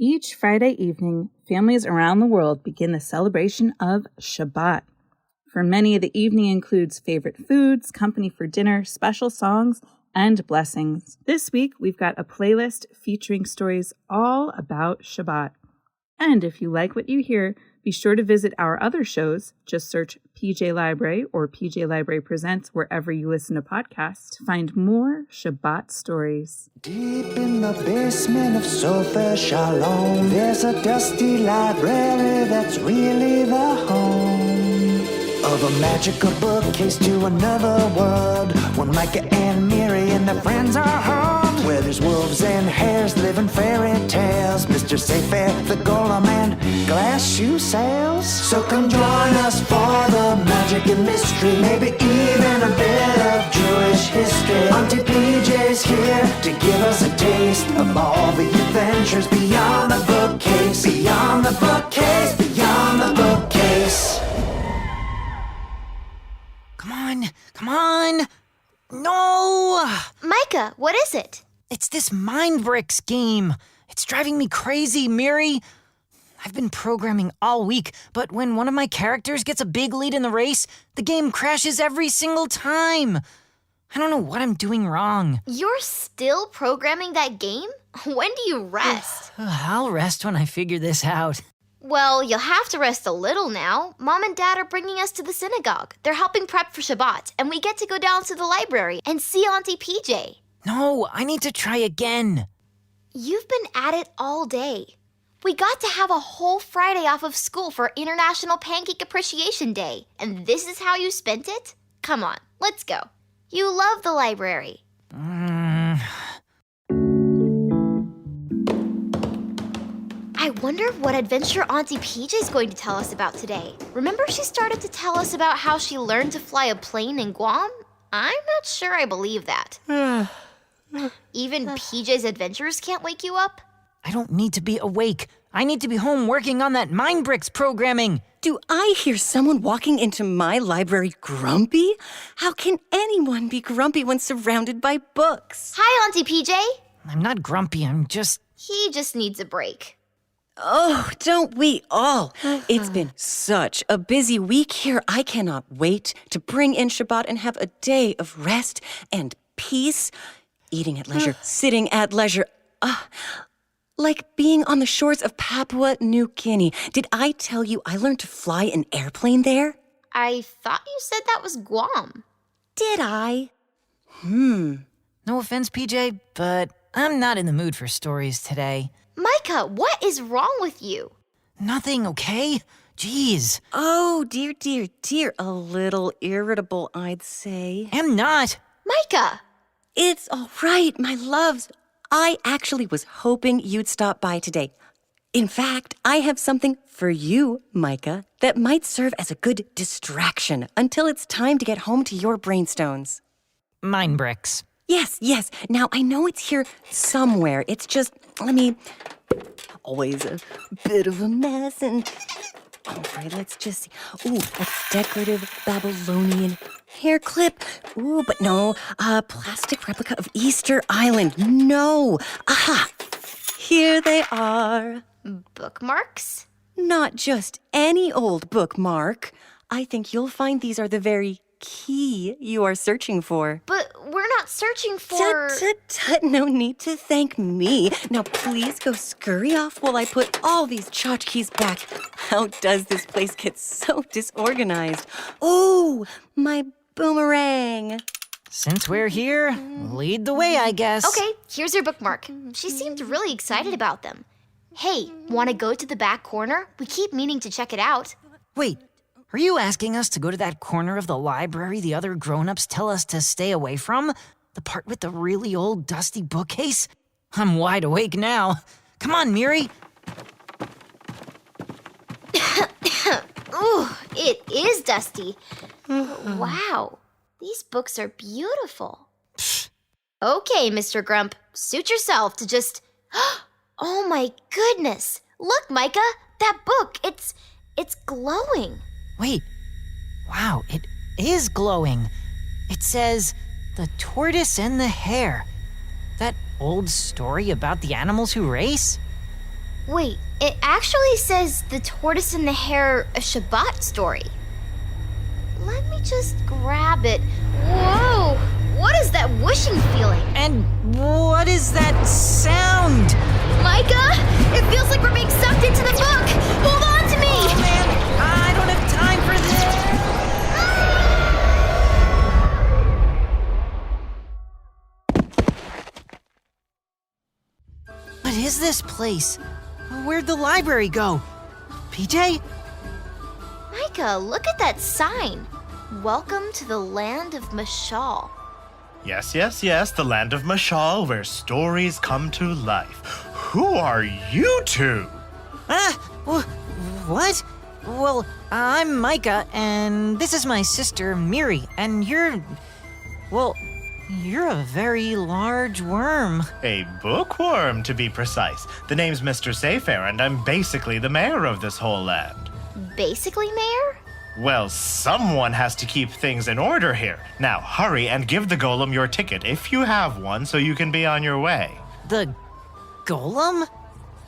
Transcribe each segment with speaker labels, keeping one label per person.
Speaker 1: Each Friday evening, families around the world begin the celebration of Shabbat. For many, the evening includes favorite foods, company for dinner, special songs, and blessings. This week, we've got a playlist featuring stories all about Shabbat. And if you like what you hear, be sure to visit our other shows. Just search PJ Library or PJ Library Presents wherever you listen to podcasts to find more Shabbat stories.
Speaker 2: Deep in the basement of Sofa Shalom, there's a dusty library that's really the home of a magical bookcase to another world, when Micah and Miri and their friends are home, where there's wolves and hares living fairy tales, Mr. Sayfair, the golem, and glass shoe sales. So come join us for the magic and mystery, maybe even a bit of Jewish history. Auntie PJ's here to give us a taste of all the adventures beyond the bookcase, beyond the bookcase, beyond the bookcase.
Speaker 3: Come on! No!
Speaker 4: Micah, what is it?
Speaker 3: It's this Mind Bricks game. It's driving me crazy, Miri. I've been programming all week, but when one of my characters gets a big lead in the race, the game crashes every single time. I don't know what I'm doing wrong.
Speaker 4: You're still programming that game? When do you rest?
Speaker 3: I'll rest when I figure this out.
Speaker 4: Well, you'll have to rest a little now. Mom and Dad are bringing us to the synagogue. They're helping prep for Shabbat, and we get to go down to the library and see Auntie PJ.
Speaker 3: No, I need to try again.
Speaker 4: You've been at it all day. We got to have a whole Friday off of school for International Pancake Appreciation Day, and this is how you spent it? Come on, let's go. You love the library. I wonder what adventure Auntie PJ's going to tell us about today. Remember she started to tell us about how she learned to fly a plane in Guam? I'm not sure I believe that. Even PJ's adventures can't wake you up?
Speaker 3: I don't need to be awake. I need to be home working on that Mind Bricks programming.
Speaker 5: Do I hear someone walking into my library grumpy? How can anyone be grumpy when surrounded by books?
Speaker 4: Hi, Auntie PJ.
Speaker 3: I'm not grumpy,
Speaker 4: He just needs a break.
Speaker 5: Oh, don't we all? It's been such a busy week here. I cannot wait to bring in Shabbat and have a day of rest and peace. Eating at leisure, sitting at leisure. Like being on the shores of Papua New Guinea. Did I tell you I learned to fly an airplane there?
Speaker 4: I thought you said that was Guam.
Speaker 5: Did I?
Speaker 3: No offense, PJ, but I'm not in the mood for stories today.
Speaker 4: Micah, what is wrong with you?
Speaker 3: Nothing, okay? Jeez.
Speaker 5: Oh, dear, dear, dear. A little irritable, I'd say.
Speaker 3: I'm not.
Speaker 4: Micah!
Speaker 5: It's all right, my loves. I actually was hoping you'd stop by today. In fact, I have something for you, Micah, that might serve as a good distraction until it's time to get home to your brainstones.
Speaker 3: Mind Bricks.
Speaker 5: Yes. Now, I know it's here somewhere. It's just, always a bit of a mess and... All right, let's just see. Ooh, a decorative Babylonian hair clip. Ooh, but no, a plastic replica of Easter Island. No. Aha! Here they are.
Speaker 4: Bookmarks?
Speaker 5: Not just any old bookmark. I think you'll find these are the very key you are searching for.
Speaker 4: But we're not searching for...
Speaker 5: Tut, no need to thank me. Now please go scurry off while I put all these tchotchkes back. How does this place get so disorganized? Oh, my boomerang.
Speaker 3: Since we're here, lead the way, I guess.
Speaker 4: Okay, here's your bookmark. She seemed really excited about them. Hey, want to go to the back corner? We keep meaning to check it out.
Speaker 3: Wait, are you asking us to go to that corner of the library the other grown-ups tell us to stay away from? The part with the really old dusty bookcase? I'm wide awake now. Come on, Miri.
Speaker 4: Ooh, it is dusty. Wow, these books are beautiful. Okay, Mr. Grump, suit yourself to just... Oh my goodness! Look, Micah, that book, it's glowing.
Speaker 3: Wait. Wow, it is glowing. It says, The Tortoise and the Hare. That old story about the animals who race?
Speaker 4: Wait, it actually says The Tortoise and the Hare, a Shabbat story. Let me just grab it. Whoa! What is that whooshing feeling?
Speaker 3: And what is that sound?
Speaker 4: Micah, it feels like we're being sucked into the book. Hold on to me.
Speaker 3: Oh man, I don't have time for this. What is this place? Where'd the library go? PJ?
Speaker 4: Micah, look at that sign. Welcome to the land of Mashal.
Speaker 6: Yes, the land of Mashal, where stories come to life. Who are you two?
Speaker 3: What? Well, I'm Micah, and this is my sister, Miri, and you're a very large worm.
Speaker 6: A bookworm, to be precise. The name's Mr. Sayfair, and I'm basically the mayor of this whole land.
Speaker 4: Basically, Mayor?
Speaker 6: Well, someone has to keep things in order here. Now, hurry and give the golem your ticket, if you have one, so you can be on your way.
Speaker 3: The golem?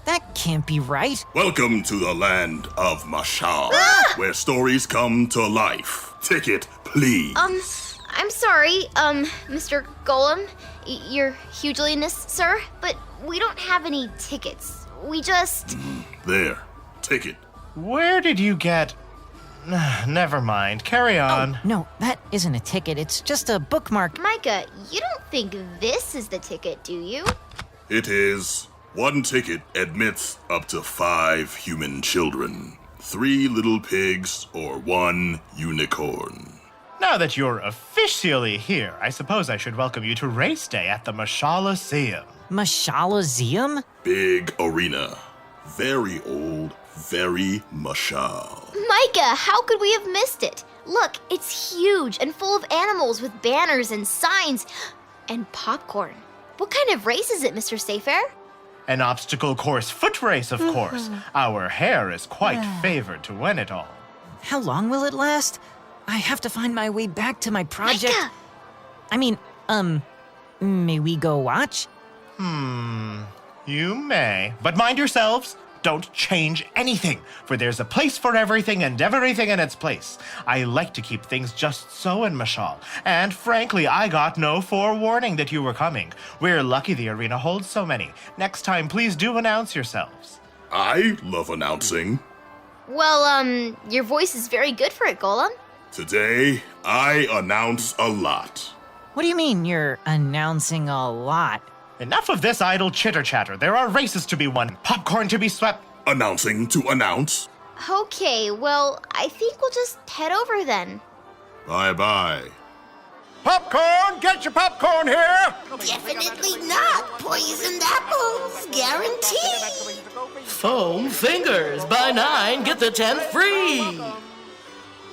Speaker 3: That can't be right.
Speaker 7: Welcome to the land of Mashal, where stories come to life. Ticket, please.
Speaker 4: I'm sorry, Mr. Golem, your hugeliness, sir, but we don't have any tickets. We just...
Speaker 7: There, ticket.
Speaker 6: Where did you get... Never mind. Carry on.
Speaker 3: Oh, no, that isn't a ticket. It's just a bookmark.
Speaker 4: Micah, you don't think this is the ticket, do you?
Speaker 7: It is. One ticket admits up to 5 human children, 3 little pigs, or 1 unicorn.
Speaker 6: Now that you're officially here, I suppose I should welcome you to race day at the Mashalaseum.
Speaker 3: Mashalaseum?
Speaker 7: Big arena. Very old, very mashal.
Speaker 4: Micah, how could we have missed it? Look, it's huge and full of animals with banners and signs and popcorn. What kind of race is it, Mr. Sayfair?
Speaker 6: An obstacle course foot race, of course. Our hare is quite favored to win it all.
Speaker 3: How long will it last? I have to find my way back to my project.
Speaker 4: Micah!
Speaker 3: I mean, may we go watch?
Speaker 6: You may, but mind yourselves. Don't change anything, for there's a place for everything and everything in its place. I like to keep things just so in Mashal, and frankly, I got no forewarning that you were coming. We're lucky the arena holds so many. Next time, please do announce yourselves.
Speaker 7: I love announcing.
Speaker 4: Well, your voice is very good for it, Golem.
Speaker 7: Today, I announce a lot.
Speaker 3: What do you mean you're announcing a lot?
Speaker 6: Enough of this idle chitter-chatter. There are races to be won, popcorn to be swept.
Speaker 7: Announcing to announce.
Speaker 4: Okay, well, I think we'll just head over then.
Speaker 7: Bye-bye.
Speaker 6: Popcorn! Get your popcorn here!
Speaker 8: Definitely not poisoned apples, guaranteed.
Speaker 9: Foam fingers. Buy 9, get the 10th free.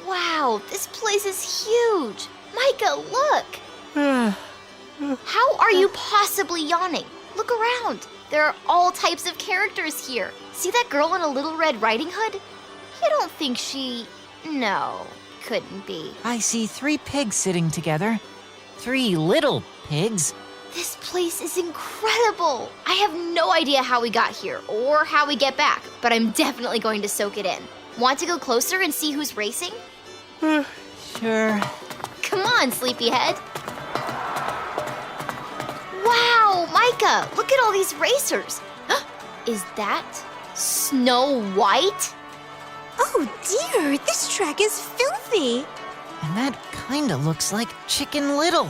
Speaker 4: Wow, this place is huge. Micah, look. How are you possibly yawning? Look around. There are all types of characters here. See that girl in a little Red Riding Hood? You don't think she... No, couldn't be.
Speaker 3: I see 3 pigs sitting together. 3 little pigs.
Speaker 4: This place is incredible. I have no idea how we got here or how we get back, but I'm definitely going to soak it in. Want to go closer and see who's racing?
Speaker 3: Sure.
Speaker 4: Come on, sleepyhead. Wow, Micah, look at all these racers. Is that Snow White?
Speaker 10: Oh dear, this track is filthy.
Speaker 3: And that kinda looks like Chicken Little.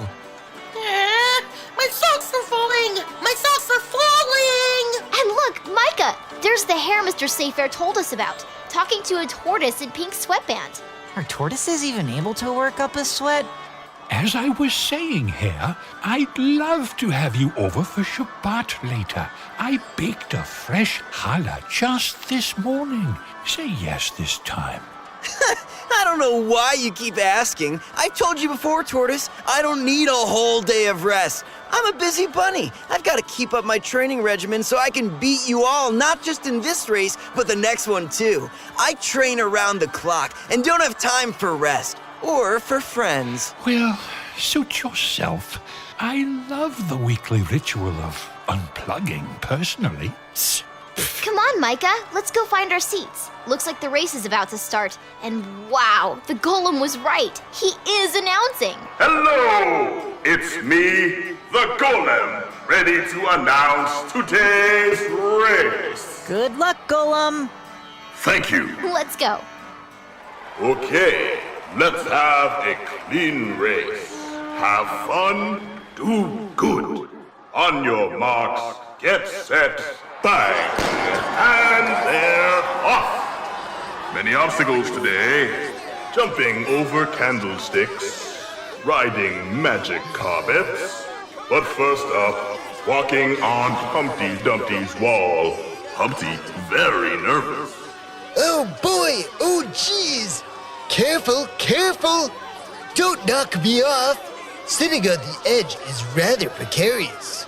Speaker 8: My socks are falling! My socks are falling!
Speaker 4: And look, Micah, there's the hare Mr. Sayfair told us about, talking to a tortoise in pink sweatband.
Speaker 3: Are tortoises even able to work up a sweat?
Speaker 11: As I was saying, Hare, I'd love to have you over for Shabbat later. I baked a fresh challah just this morning. Say yes this time.
Speaker 12: I don't know why you keep asking. I've told you before, Tortoise, I don't need a whole day of rest. I'm a busy bunny. I've got to keep up my training regimen so I can beat you all, not just in this race, but the next one too. I train around the clock and don't have time for rest or for friends.
Speaker 11: Well, suit yourself. I love the weekly ritual of unplugging, personally.
Speaker 4: Come on, Micah. Let's go find our seats. Looks like the race is about to start. And wow, the golem was right. He is announcing.
Speaker 7: Hello! It's me, the Golem, ready to announce today's race.
Speaker 3: Good luck, Golem.
Speaker 7: Thank you.
Speaker 4: Let's go.
Speaker 7: Okay, let's have a clean race. Have fun, do good. On your marks, get set, bang! And they're off! Many obstacles today. Jumping over candlesticks, riding magic carpets. But first up, walking on Humpty Dumpty's wall. Humpty very nervous.
Speaker 13: Oh boy! Oh jeez! Careful, careful! Don't knock me off! Sitting on the edge is rather precarious.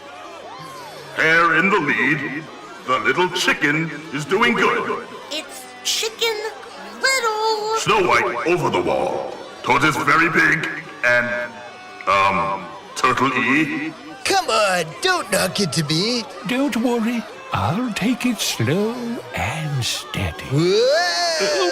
Speaker 7: Hare in the lead. The little chicken is doing good.
Speaker 8: It's Chicken Little.
Speaker 7: Snow White over the wall. Tortoise very big. And, Turtle E.
Speaker 13: Come on, don't knock into me.
Speaker 11: Don't worry, I'll take it slow and steady.
Speaker 13: Whoa!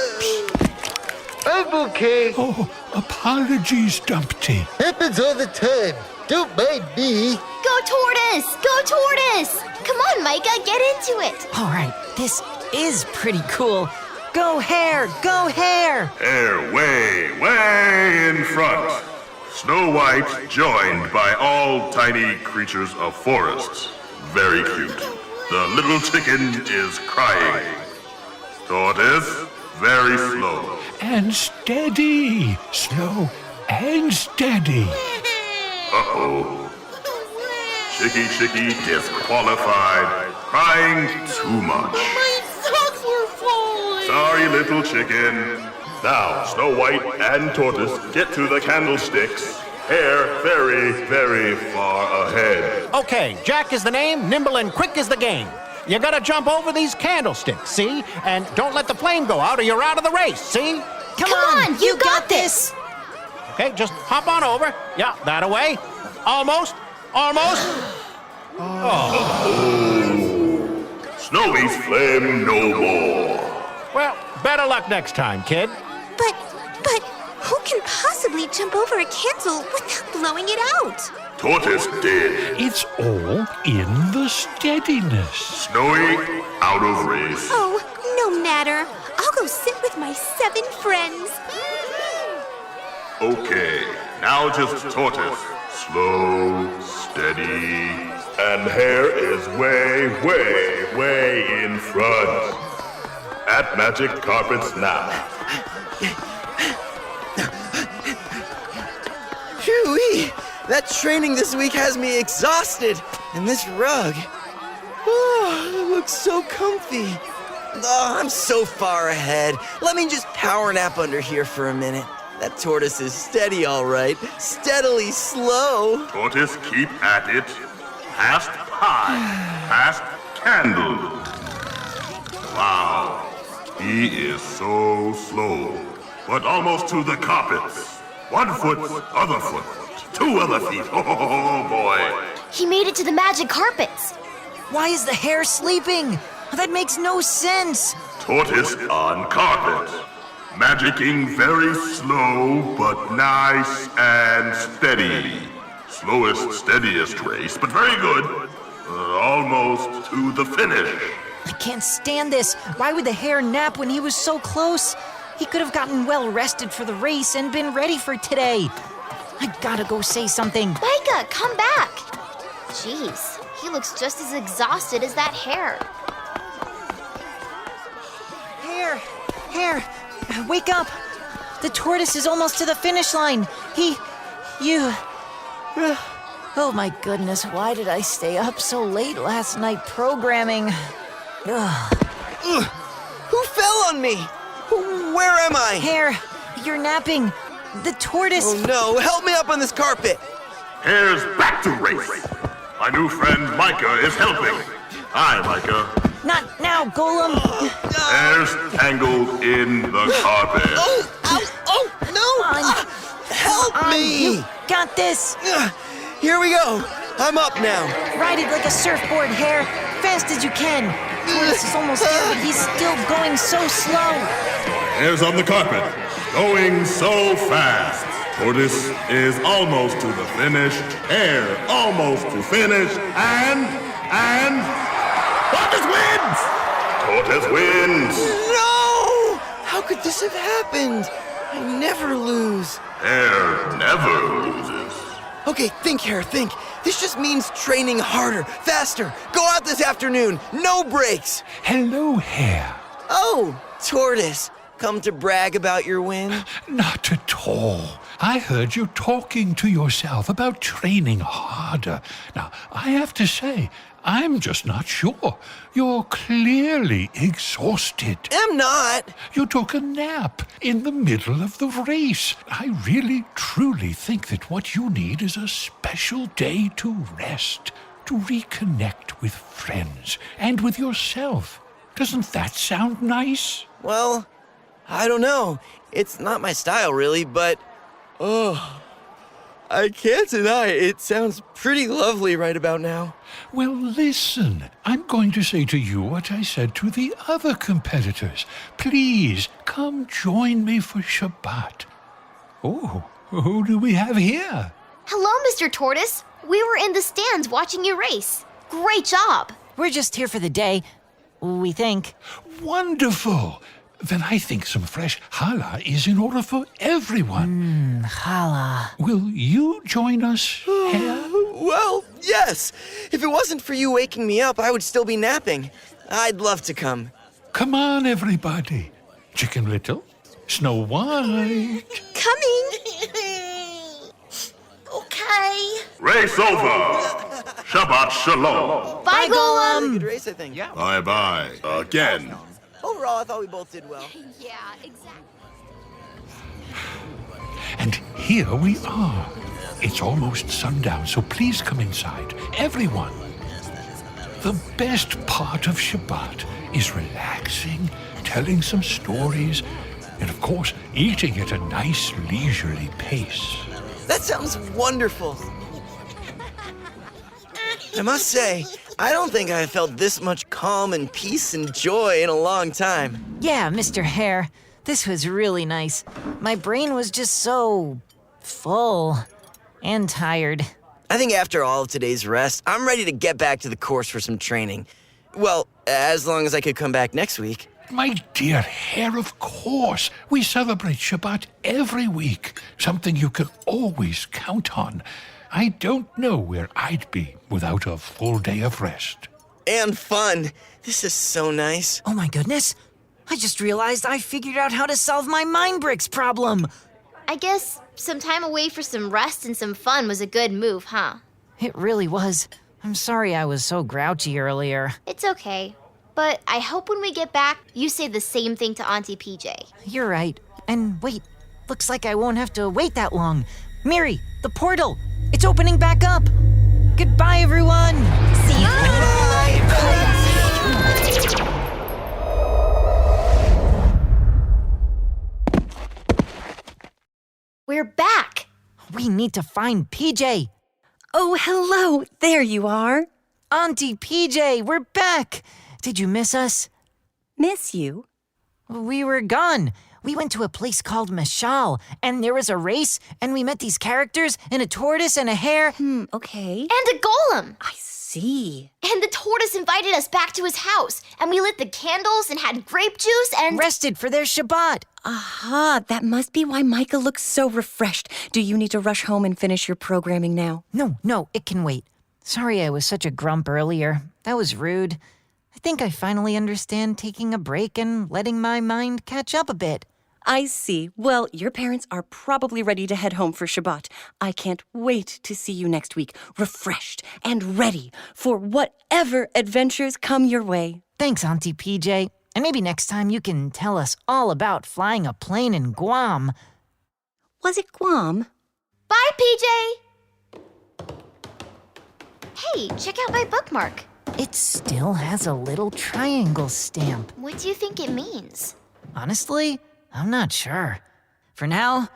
Speaker 13: I'm okay.
Speaker 11: Oh, apologies, Dumpty.
Speaker 13: Happens all the time. Don't mind me.
Speaker 4: Go Tortoise! Go Tortoise! Come on, Micah, get into it.
Speaker 3: All right, this is pretty cool. Go Hare! Go Hare!
Speaker 7: Hare way, way in front. Snow White joined by all tiny creatures of forests. Very cute. The little chicken is crying. Tortoise, very slow.
Speaker 11: And steady. Slow and steady.
Speaker 7: Uh-oh. Chicky disqualified. Crying too much.
Speaker 8: My socks were falling.
Speaker 7: Sorry, little chicken. Now, Snow White and Tortoise get to the candlesticks. Hare very, very far ahead.
Speaker 14: Okay, Jack is the name, nimble and quick is the game. You gotta jump over these candlesticks, see? And don't let the flame go out or you're out of the race, see?
Speaker 4: Come on, you got this.
Speaker 14: Okay, just hop on over. Yeah, that away. Almost.
Speaker 7: Snowy's flame no more.
Speaker 14: Well, better luck next time, kid.
Speaker 10: But who can possibly jump over a candle without blowing it out?
Speaker 7: Tortoise did.
Speaker 11: It's all in the steadiness.
Speaker 7: Snowy out of race.
Speaker 10: Oh, no matter. I'll go sit with my 7 friends.
Speaker 7: Okay, now just Tortoise. Slow, steady, and Hare is way, way, way in front. At Magic Carpets now.
Speaker 12: Phew-wee! That training this week has me exhausted. And this rug. Oh, it looks so comfy. Oh, I'm so far ahead. Let me just power nap under here for a minute. That tortoise is steady, all right. Steadily slow.
Speaker 7: Tortoise, keep at it. Past pie. Past candle. Wow. He is so slow. But almost to the carpets. 1 foot, other foot. 2 other feet. Oh, boy.
Speaker 4: He made it to the magic carpets.
Speaker 3: Why is the hare sleeping? That makes no sense.
Speaker 7: Tortoise on carpet. Magicking very slow, but nice and steady. Slowest, steadiest race, but very good. Almost to the finish.
Speaker 3: I can't stand this. Why would the hare nap when he was so close? He could have gotten well rested for the race and been ready for today. I gotta go say something.
Speaker 4: Micah, come back. Jeez, he looks just as exhausted as that hare.
Speaker 3: Hare, wake up. The tortoise is almost to the finish line. Oh my goodness, why did I stay up so late last night programming? Ugh.
Speaker 12: Who fell on me? Where am I?
Speaker 3: Hare, you're napping. The tortoise.
Speaker 12: Oh no, help me up on this carpet.
Speaker 7: Hare's back to race. My new friend Micah is helping. Hi, Micah.
Speaker 3: Not now, Golem.
Speaker 7: Hare's tangled in the carpet.
Speaker 12: Oh, no! Help me!
Speaker 3: You got this.
Speaker 12: Here we go. I'm up now.
Speaker 3: Ride it like a surfboard, Hare. Fast as you can. Tortoise is almost there, but he's still going so slow.
Speaker 7: Hairs on the carpet, going so fast. Tortoise is almost to the finish. Hare almost to finish. And Tortoise wins! Tortoise wins!
Speaker 12: No! How could this have happened? I never lose.
Speaker 7: Hare never loses.
Speaker 12: Okay, think, Hare, think. This just means training harder, faster. Go out this afternoon. No breaks.
Speaker 11: Hello, Hare.
Speaker 12: Oh, Tortoise. Come to brag about your win?
Speaker 11: Not at all. I heard you talking to yourself about training harder. Now, I have to say, I'm just not sure. You're clearly exhausted.
Speaker 12: I'm not.
Speaker 11: You took a nap in the middle of the race. I really, truly think that what you need is a special day to rest, to reconnect with friends and with yourself. Doesn't that sound nice?
Speaker 12: Well, I don't know. It's not my style, really, but... Oh, I can't deny it sounds pretty lovely right about now.
Speaker 11: Well, listen. I'm going to say to you what I said to the other competitors. Please, come join me for Shabbat. Oh, who do we have here?
Speaker 4: Hello, Mr. Tortoise. We were in the stands watching you race. Great job.
Speaker 3: We're just here for the day, we think.
Speaker 11: Wonderful. Then I think some fresh challah is in order for everyone.
Speaker 3: Challah.
Speaker 11: Will you join us, Hare?
Speaker 12: Well, yes. If it wasn't for you waking me up, I would still be napping. I'd love to come.
Speaker 11: Come on, everybody. Chicken Little, Snow White.
Speaker 10: Coming.
Speaker 8: Okay.
Speaker 7: Race over. Shabbat shalom.
Speaker 4: Bye, Golem.
Speaker 12: Good race, I think.
Speaker 14: Yeah.
Speaker 7: Bye-bye. Again.
Speaker 12: Overall, I thought we both did well.
Speaker 4: Yeah, exactly.
Speaker 11: And here we are. It's almost sundown, so please come inside. Everyone. The best part of Shabbat is relaxing, telling some stories, and of course, eating at a nice, leisurely pace.
Speaker 12: That sounds wonderful. I must say, I don't think I have felt this much calm and peace and joy in a long time.
Speaker 3: Yeah, Mr. Hare. This was really nice. My brain was just so full and tired.
Speaker 12: I think after all of today's rest, I'm ready to get back to the course for some training. Well, as long as I could come back next week.
Speaker 11: My dear Hare, of course. We celebrate Shabbat every week, something you can always count on. I don't know where I'd be without a full day of rest.
Speaker 12: And fun. This is so nice.
Speaker 3: Oh my goodness. I just realized I figured out how to solve my mind bricks problem.
Speaker 4: I guess some time away for some rest and some fun was a good move, huh?
Speaker 3: It really was. I'm sorry I was so grouchy earlier.
Speaker 4: It's okay. But I hope when we get back, you say the same thing to Auntie PJ.
Speaker 3: You're right. And wait, looks like I won't have to wait that long. Miri, the portal. It's opening back up. Goodbye, everyone.
Speaker 10: See you later.
Speaker 4: We're back.
Speaker 3: We need to find PJ.
Speaker 5: Oh, hello. There you are.
Speaker 3: Auntie PJ, we're back. Did you miss us?
Speaker 5: Miss you?
Speaker 3: We were gone. We went to a place called Mashal, and there was a race, and we met these characters, and a tortoise and a hare.
Speaker 5: Okay.
Speaker 4: And a golem.
Speaker 5: I see.
Speaker 4: And the tortoise invited us back to his house, and we lit the candles and had grape juice and...
Speaker 3: Rested for their Shabbat.
Speaker 5: Aha, that must be why Micah looks so refreshed. Do you need to rush home and finish your programming now?
Speaker 3: No, it can wait. Sorry I was such a grump earlier. That was rude. I think I finally understand taking a break and letting my mind catch up a bit.
Speaker 5: I see. Well, your parents are probably ready to head home for Shabbat. I can't wait to see you next week, refreshed and ready for whatever adventures come your way.
Speaker 3: Thanks, Auntie PJ. And maybe next time you can tell us all about flying a plane in Guam.
Speaker 5: Was it Guam?
Speaker 4: Bye, PJ! Hey, check out my bookmark.
Speaker 3: It still has a little triangle stamp.
Speaker 4: What do you think it means?
Speaker 3: Honestly, I'm not sure. For now,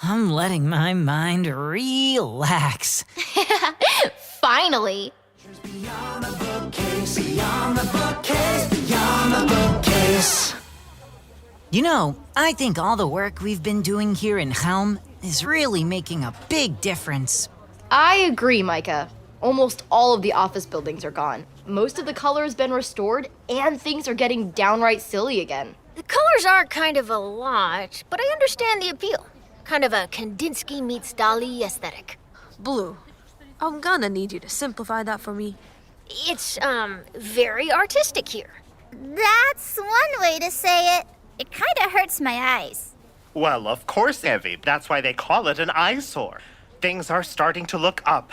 Speaker 3: I'm letting my mind relax.
Speaker 4: Finally!
Speaker 2: Beyond a bouquet bookcase, beyond the bookcase, beyond the bookcase.
Speaker 3: You know, I think all the work we've been doing here in Helm is really making a big difference.
Speaker 15: I agree, Micah. Almost all of the office buildings are gone. Most of the color has been restored, and things are getting downright silly again.
Speaker 10: The colors are kind of a lot, but I understand the appeal. Kind of a Kandinsky meets Dali aesthetic.
Speaker 16: Blue, I'm gonna need you to simplify that for me.
Speaker 10: It's, very artistic here.
Speaker 17: That's one way to say it. It kind of hurts my eyes.
Speaker 6: Well, of course, Evie. That's why they call it an eyesore. Things are starting to look up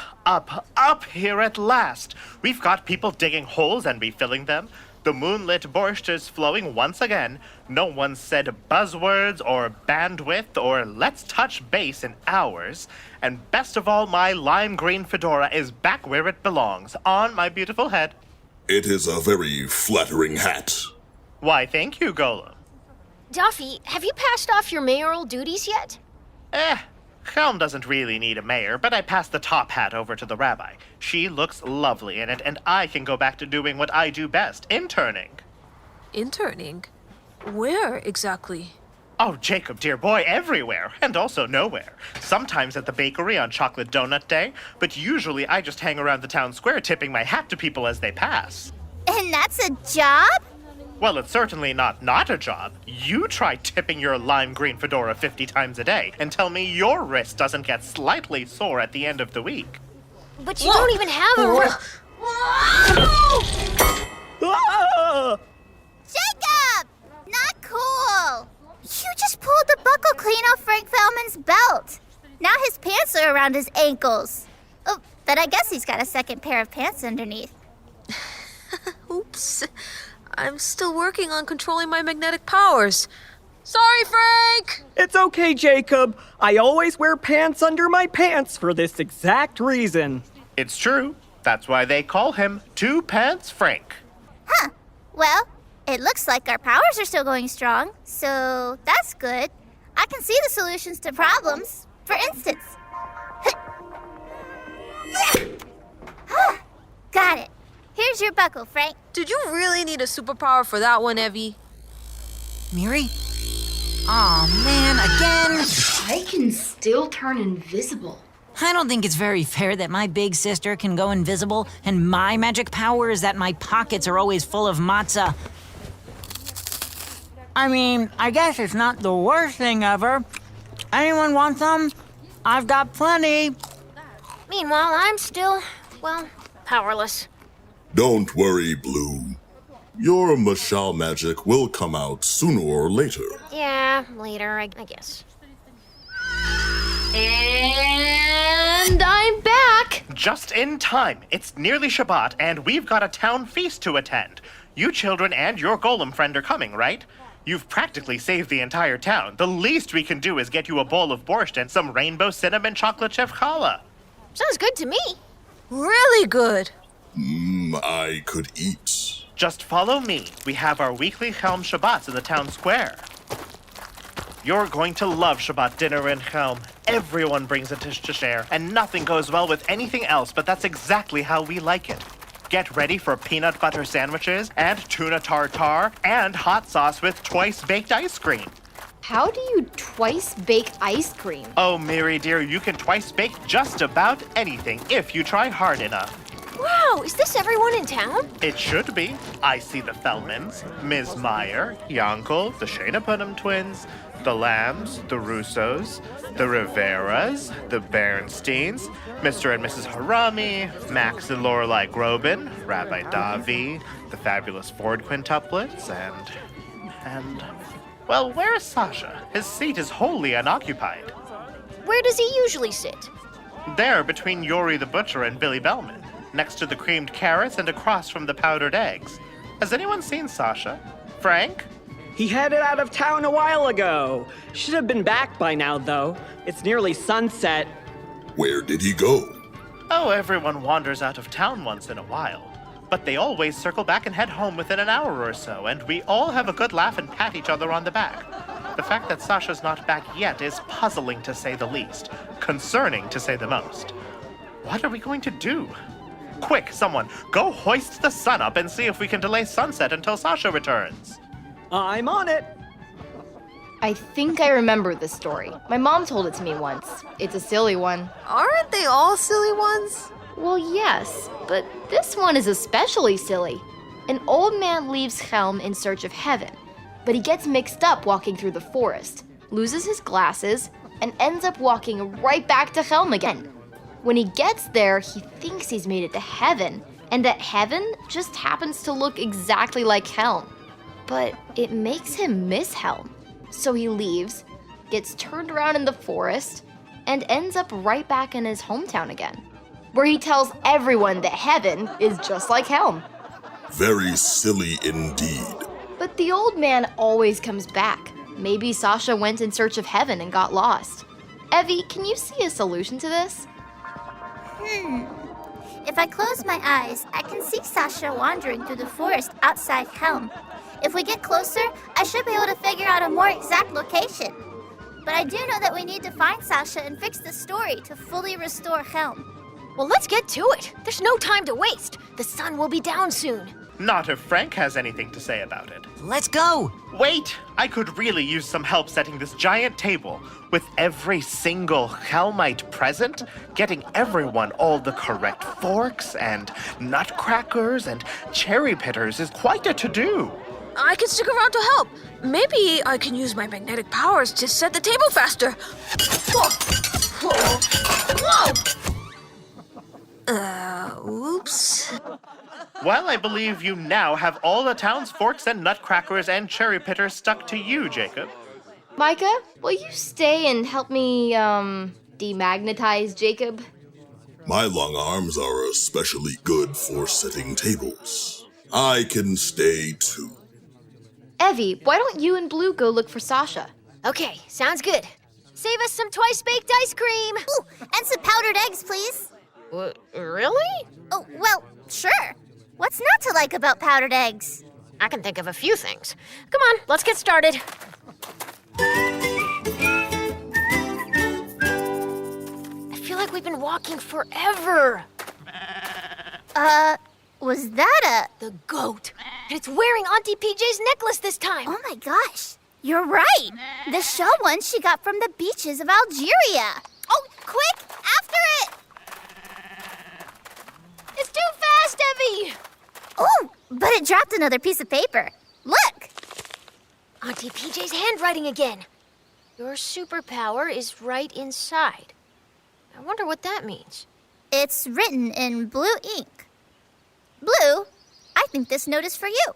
Speaker 6: here at last. We've got people digging holes and refilling them. The moonlit borscht is flowing once again. No one said buzzwords or bandwidth or let's touch base in hours. And best of all, my lime green fedora is back where it belongs, on my beautiful head.
Speaker 7: It is a very flattering hat.
Speaker 6: Why, thank you, Golem.
Speaker 10: Duffy, have you passed off your mayoral duties yet?
Speaker 6: Helm doesn't really need a mayor, but I passed the top hat over to the rabbi. She looks lovely in it, and I can go back to doing what I do best, interning.
Speaker 16: Interning? Where exactly?
Speaker 6: Oh, Jacob, dear boy, everywhere, and also nowhere. Sometimes at the bakery on Chocolate Donut Day, but usually I just hang around the town square tipping my hat to people as they pass.
Speaker 17: And that's a job?
Speaker 6: Well, it's certainly not a job. You try tipping your lime green fedora 50 times a day and tell me your wrist doesn't get slightly sore at the end of the week.
Speaker 10: But you don't even have a
Speaker 17: Jacob! Not cool! You just pulled the buckle clean off Frank Feldman's belt. Now his pants are around his ankles. Oh, but I guess he's got a second pair of pants underneath.
Speaker 16: Oops. I'm still working on controlling my magnetic powers. Sorry, Frank!
Speaker 18: It's okay, Jacob. I always wear pants under my pants for this exact reason.
Speaker 6: It's true. That's why they call him Two Pants Frank.
Speaker 17: Huh. Well, it looks like our powers are still going strong, so that's good. I can see the solutions to problems. For instance... Got it. Here's your buckle, Frank.
Speaker 16: Did you really need a superpower for that one, Evie?
Speaker 3: Miri? Aw, man, again?
Speaker 15: I can still turn invisible.
Speaker 3: I don't think it's very fair that my big sister can go invisible and my magic power is that my pockets are always full of matzah. I mean, I guess it's not the worst thing ever. Anyone want some? I've got plenty.
Speaker 10: Meanwhile, I'm still, well, powerless.
Speaker 7: Don't worry, Blue. Your mashal magic will come out sooner or later.
Speaker 10: Yeah, later, I guess.
Speaker 15: And I'm back!
Speaker 6: Just in time. It's nearly Shabbat, and we've got a town feast to attend. You children and your golem friend are coming, right? You've practically saved the entire town. The least we can do is get you a bowl of borscht and some rainbow cinnamon chocolate chip challah.
Speaker 10: Sounds good to me.
Speaker 16: Really good.
Speaker 7: I could eat.
Speaker 6: Just follow me. We have our weekly Helm Shabbats in the town square. You're going to love Shabbat dinner in Helm. Everyone brings a dish to share, and nothing goes well with anything else, but that's exactly how we like it. Get ready for peanut butter sandwiches, and tuna tartare, and hot sauce with twice-baked ice cream.
Speaker 15: How do you twice bake ice cream?
Speaker 6: Oh, Miri dear, you can twice bake just about anything if you try hard enough.
Speaker 10: Wow, is this everyone in town?
Speaker 6: It should be. I see the Feldmans, Ms. Meyer, Yankel, the Shana Punnam twins, the Lambs, the Russos, the Riveras, the Bernsteins, Mr. and Mrs. Harami, Max and Lorelei Groban, Rabbi Davi, the fabulous Ford quintuplets, and... Well, where's Sasha? His seat is wholly unoccupied.
Speaker 10: Where does he usually sit?
Speaker 6: There, between Yori the Butcher and Billy Bellman, next to the creamed carrots and across from the powdered eggs. Has anyone seen Sasha? Frank?
Speaker 18: He headed out of town a while ago. Should have been back by now, though. It's nearly sunset.
Speaker 7: Where did he go?
Speaker 6: Oh, everyone wanders out of town once in a while. But they always circle back and head home within an hour or so, and we all have a good laugh and pat each other on the back. The fact that Sasha's not back yet is puzzling to say the least, concerning to say the most. What are we going to do? Quick, someone, go hoist the sun up and see if we can delay sunset until Sasha returns.
Speaker 18: I'm on it.
Speaker 15: I think I remember this story. My mom told it to me once. It's a silly one.
Speaker 16: Aren't they all silly ones?
Speaker 15: Well, yes, but this one is especially silly. An old man leaves Helm in search of heaven, but he gets mixed up walking through the forest, loses his glasses, and ends up walking right back to Helm again. When he gets there, he thinks he's made it to heaven, and that heaven just happens to look exactly like Helm. But it makes him miss Helm. So he leaves, gets turned around in the forest, and ends up right back in his hometown again, where he tells everyone that heaven is just like Helm.
Speaker 7: Very silly indeed.
Speaker 15: But the old man always comes back. Maybe Sasha went in search of heaven and got lost. Evie, can you see a solution to this?
Speaker 17: If I close my eyes, I can see Sasha wandering through the forest outside Helm. If we get closer, I should be able to figure out a more exact location. But I do know that we need to find Sasha and fix the story to fully restore Helm.
Speaker 10: Well, let's get to it. There's no time to waste. The sun will be down soon.
Speaker 6: Not if Frank has anything to say about it.
Speaker 3: Let's go.
Speaker 6: Wait! I could really use some help setting this giant table. With every single Helmite present, getting everyone all the correct forks and nutcrackers and cherry pitters is quite a to-do.
Speaker 16: I can stick around to help. Maybe I can use my magnetic powers to set the table faster. Whoa! Oops.
Speaker 6: Well, I believe you now have all the town's forks and nutcrackers and cherry pitters stuck to you, Jacob.
Speaker 15: Micah, will you stay and help me, demagnetize Jacob?
Speaker 7: My long arms are especially good for setting tables. I can stay too.
Speaker 15: Evie, why don't you and Blue go look for Sasha?
Speaker 10: Okay, sounds good. Save us some twice-baked ice cream.
Speaker 17: Ooh, and some powdered eggs, please.
Speaker 10: Really?
Speaker 17: Oh, well, sure. What's not to like about powdered eggs?
Speaker 10: I can think of a few things. Come on, let's get started. I feel like we've been walking forever.
Speaker 17: Was that
Speaker 10: The goat. And it's wearing Auntie PJ's necklace this time.
Speaker 17: Oh my gosh, you're right. The shell one she got from the beaches of Algeria. Oh, quick, after it!
Speaker 10: It's too fast, Evie!
Speaker 17: Oh, but it dropped another piece of paper. Look!
Speaker 10: Auntie PJ's handwriting again. Your superpower is right inside. I wonder what that means.
Speaker 17: It's written in blue ink. Blue, I think this note is for you.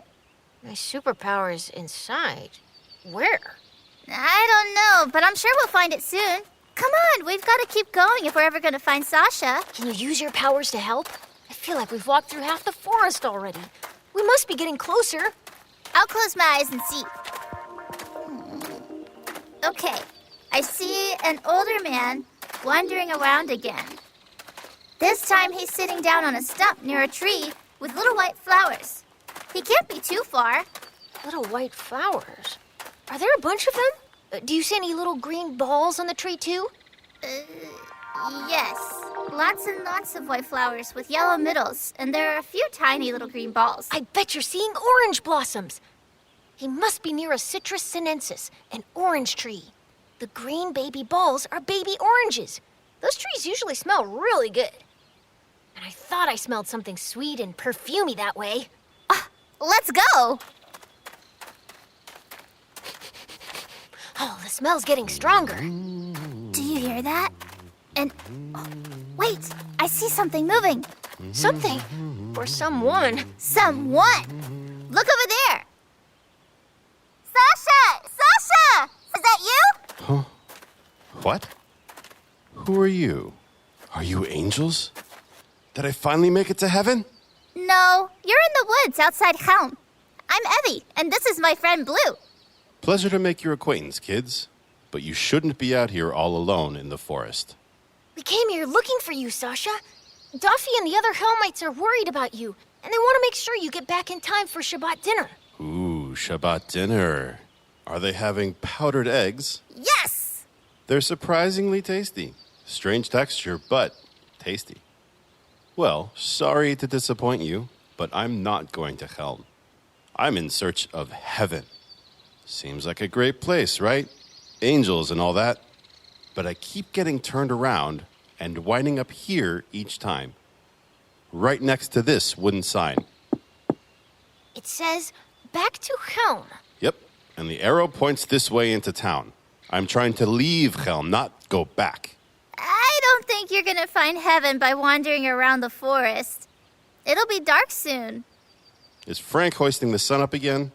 Speaker 10: My superpower is inside. Where?
Speaker 17: I don't know, but I'm sure we'll find it soon. Come on, we've got to keep going if we're ever going to find Sasha.
Speaker 10: Can you use your powers to help? I feel like we've walked through half the forest already. We must be getting closer.
Speaker 17: I'll close my eyes and see. Okay, I see an older man wandering around again. This time he's sitting down on a stump near a tree with little white flowers. He can't be too far.
Speaker 10: Little white flowers? Are there a bunch of them? Do you see any little green balls on the tree too?
Speaker 17: Yes. Lots and lots of white flowers with yellow middles, and there are a few tiny little green balls.
Speaker 10: I bet you're seeing orange blossoms. He must be near a citrus sinensis, an orange tree. The green baby balls are baby oranges. Those trees usually smell really good. And I thought I smelled something sweet and perfumey that way.
Speaker 17: Let's go!
Speaker 10: Oh, the smell's getting stronger.
Speaker 17: Do you hear that? And wait, I see something moving.
Speaker 10: Something? Or someone.
Speaker 17: Someone! Look over there! Sasha! Sasha! Is that you?
Speaker 19: Huh? What? Who are you? Are you angels? Did I finally make it to heaven?
Speaker 17: No, you're in the woods outside Helm. I'm Evie, and this is my friend Blue.
Speaker 19: Pleasure to make your acquaintance, kids. But you shouldn't be out here all alone in the forest.
Speaker 10: We came here looking for you, Sasha. Duffy and the other Helmites are worried about you, and they want to make sure you get back in time for Shabbat dinner.
Speaker 19: Ooh, Shabbat dinner. Are they having powdered eggs?
Speaker 17: Yes!
Speaker 19: They're surprisingly tasty. Strange texture, but tasty. Well, sorry to disappoint you, but I'm not going to Helm. I'm in search of heaven. Seems like a great place, right? Angels and all that. But I keep getting turned around and winding up here each time. Right next to this wooden sign.
Speaker 10: It says, back to Helm.
Speaker 19: Yep, and the arrow points this way into town. I'm trying to leave Helm, not go back.
Speaker 17: I don't think you're gonna find heaven by wandering around the forest. It'll be dark soon.
Speaker 19: Is Frank hoisting the sun up again?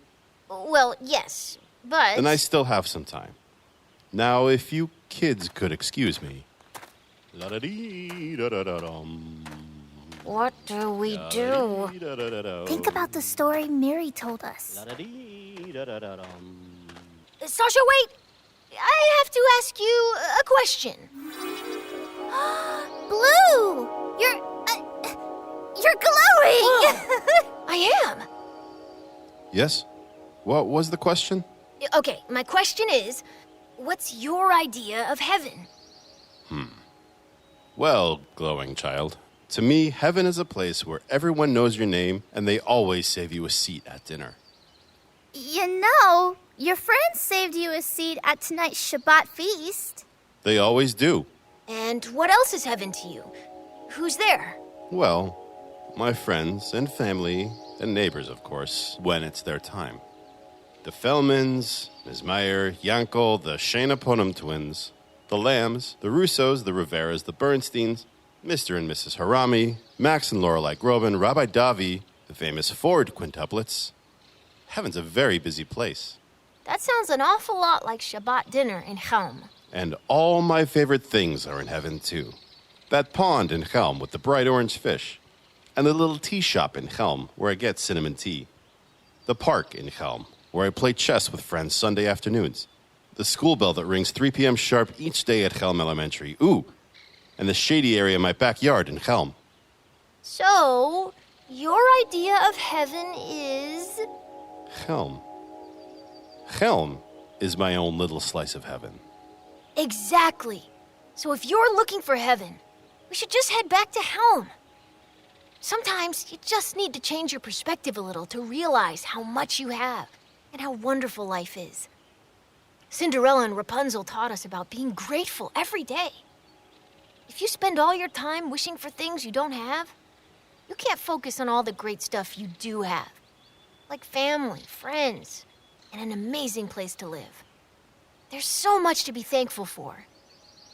Speaker 10: Well, yes, but...
Speaker 19: Then I still have some time. Now, if you kids could excuse me. La-da-dee-da-da-da-dum.
Speaker 10: What do we do?
Speaker 17: Think about the story Mary told us.
Speaker 10: Sasha, wait! I have to ask you a question.
Speaker 17: Blue! You're glowing!
Speaker 10: I am.
Speaker 19: Yes? What was the question?
Speaker 10: Okay, my question is, what's your idea of heaven?
Speaker 19: Well, glowing child, to me, heaven is a place where everyone knows your name and they always save you a seat at dinner.
Speaker 17: You know, your friends saved you a seat at tonight's Shabbat feast.
Speaker 19: They always do.
Speaker 10: And what else is heaven to you? Who's there?
Speaker 19: Well, my friends and family and neighbors, of course, when it's their time. The Fellmans, Ms. Meyer, Yankel, the Shana Ponum twins, the Lambs, the Russos, the Riveras, the Bernsteins, Mr. and Mrs. Harami, Max and Lorelei Groban, Rabbi Davi, the famous Ford quintuplets. Heaven's a very busy place.
Speaker 10: That sounds an awful lot like Shabbat dinner in Helm.
Speaker 19: And all my favorite things are in heaven, too. That pond in Helm with the bright orange fish. And the little tea shop in Helm where I get cinnamon tea. The park in Helm where I play chess with friends Sunday afternoons. The school bell that rings 3 p.m. sharp each day at Helm Elementary. Ooh, and the shady area in my backyard in Helm.
Speaker 10: So, your idea of heaven is...
Speaker 19: Helm. Helm is my own little slice of heaven.
Speaker 10: Exactly. So if you're looking for heaven, we should just head back to Helm. Sometimes you just need to change your perspective a little to realize how much you have and how wonderful life is. Cinderella and Rapunzel taught us about being grateful every day. If you spend all your time wishing for things you don't have, you can't focus on all the great stuff you do have, like family, friends, and an amazing place to live. There's so much to be thankful for.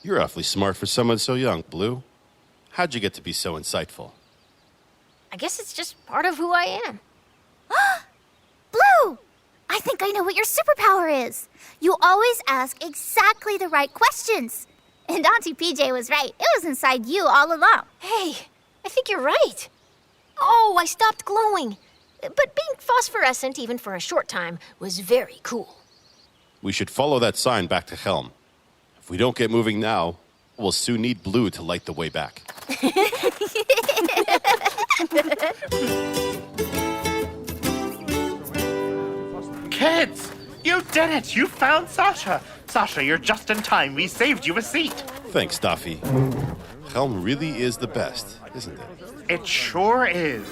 Speaker 19: You're awfully smart for someone so young, Blue. How'd you get to be so insightful?
Speaker 10: I guess it's just part of who I am.
Speaker 17: Blue! I think I know what your superpower is. You always ask exactly the right questions. And Auntie PJ was right. It was inside you all along.
Speaker 10: Hey, I think you're right. Oh, I stopped glowing. But being phosphorescent, even for a short time, was very cool.
Speaker 19: We should follow that sign back to Helm. If we don't get moving now, we'll soon need Blue to light the way back.
Speaker 6: Kids, you did it! You found Sasha! Sasha, you're just in time. We saved you a seat.
Speaker 19: Thanks, Daffy. Helm really is the best, isn't it?
Speaker 6: It sure is.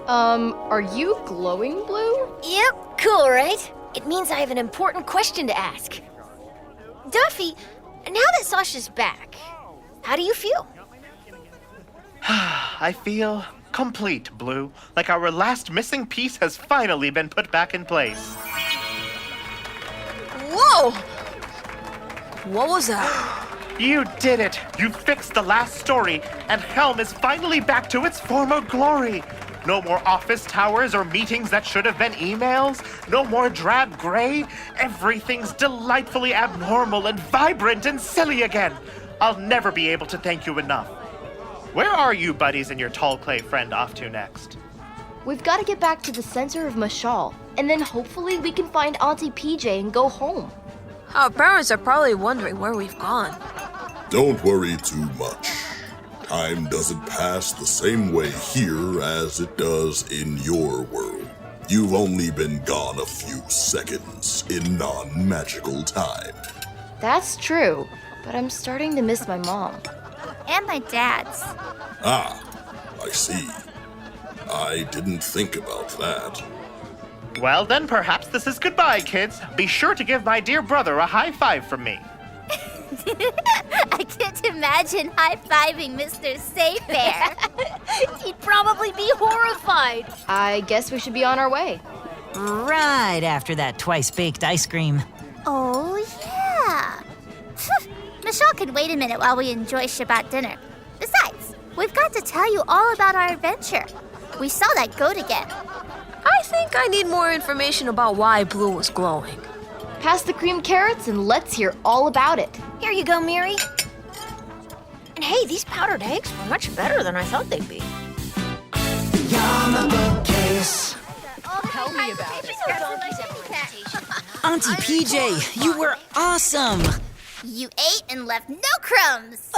Speaker 15: Are you glowing, Blue?
Speaker 10: Yep, cool, right? It means I have an important question to ask. Duffy, now that Sasha's back, how do you feel?
Speaker 6: I feel complete, Blue. Like our last missing piece has finally been put back in place.
Speaker 16: Whoa! What was that?
Speaker 6: You did it! You fixed the last story, and Helm is finally back to its former glory. No more office towers or meetings that should have been emails. No more drab gray. Everything's delightfully abnormal and vibrant and silly again. I'll never be able to thank you enough. Where are you buddies and your tall clay friend off to next?
Speaker 15: We've got to get back to the center of Mashal, and then hopefully we can find Auntie PJ and go home.
Speaker 16: Our parents are probably wondering where we've gone.
Speaker 7: Don't worry too much. Time doesn't pass the same way here as it does in your world. You've only been gone a few seconds in non-magical time.
Speaker 15: That's true, but I'm starting to miss my mom.
Speaker 17: and my dad's.
Speaker 7: Ah, I see. I didn't think about that.
Speaker 6: Well, then perhaps this is goodbye, kids. Be sure to give my dear brother a high five from me.
Speaker 17: I can't imagine high-fiving Mr. Sayfair.
Speaker 10: He'd probably be horrified.
Speaker 15: I guess we should be on our way.
Speaker 3: Right after that twice-baked ice cream.
Speaker 17: Oh, yeah. Michelle can wait a minute while we enjoy Shabbat dinner. Besides, we've got to tell you all about our adventure. We saw that goat again.
Speaker 16: I think I need more information about why Blue was glowing.
Speaker 15: Pass the creamed carrots and let's hear all about it.
Speaker 10: Here you go, Miri. And hey, these powdered eggs were much better than I thought they'd be.
Speaker 2: Beyond the bookcase.
Speaker 10: Tell me about it.
Speaker 3: Auntie PJ, you were awesome!
Speaker 17: You ate and left no crumbs.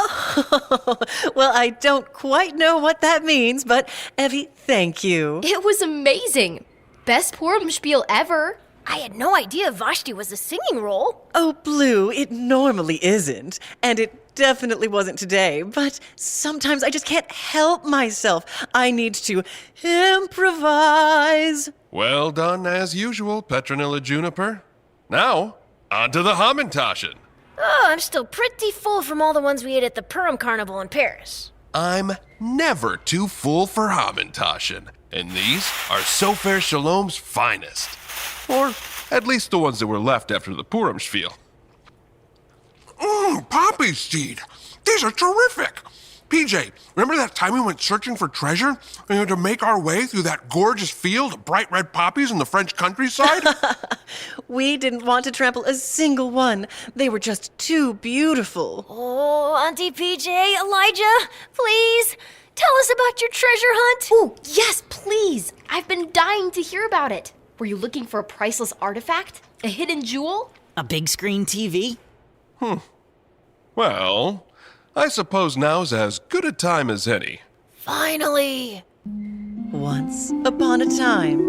Speaker 5: Well, I don't quite know what that means, but Evie, thank you.
Speaker 15: It was amazing. Best Purim spiel ever.
Speaker 10: I had no idea Vashti was a singing role.
Speaker 5: Oh, Blue, it normally isn't. And it definitely wasn't today. But sometimes I just can't help myself. I need to improvise.
Speaker 20: Well done, as usual, Petronilla Juniper. Now, on to the Hamantaschen.
Speaker 10: Oh, I'm still pretty full from all the ones we ate at the Purim Carnival in Paris.
Speaker 20: I'm never too full for Hamantaschen. And these are Sofer Shalom's finest. Or at least the ones that were left after the Purim spiel. Poppy seed! These are terrific! PJ, remember that time we went searching for treasure and we had to make our way through that gorgeous field of bright red poppies in the French countryside?
Speaker 5: We didn't want to trample a single one. They were just too beautiful.
Speaker 10: Oh, Auntie PJ, Elijah, please, tell us about your treasure hunt.
Speaker 15: Ooh, yes, please. I've been dying to hear about it. Were you looking for a priceless artifact? A hidden jewel?
Speaker 3: A big screen TV?
Speaker 20: Well, I suppose now's as good a time as any.
Speaker 10: Finally.
Speaker 5: Once upon a time.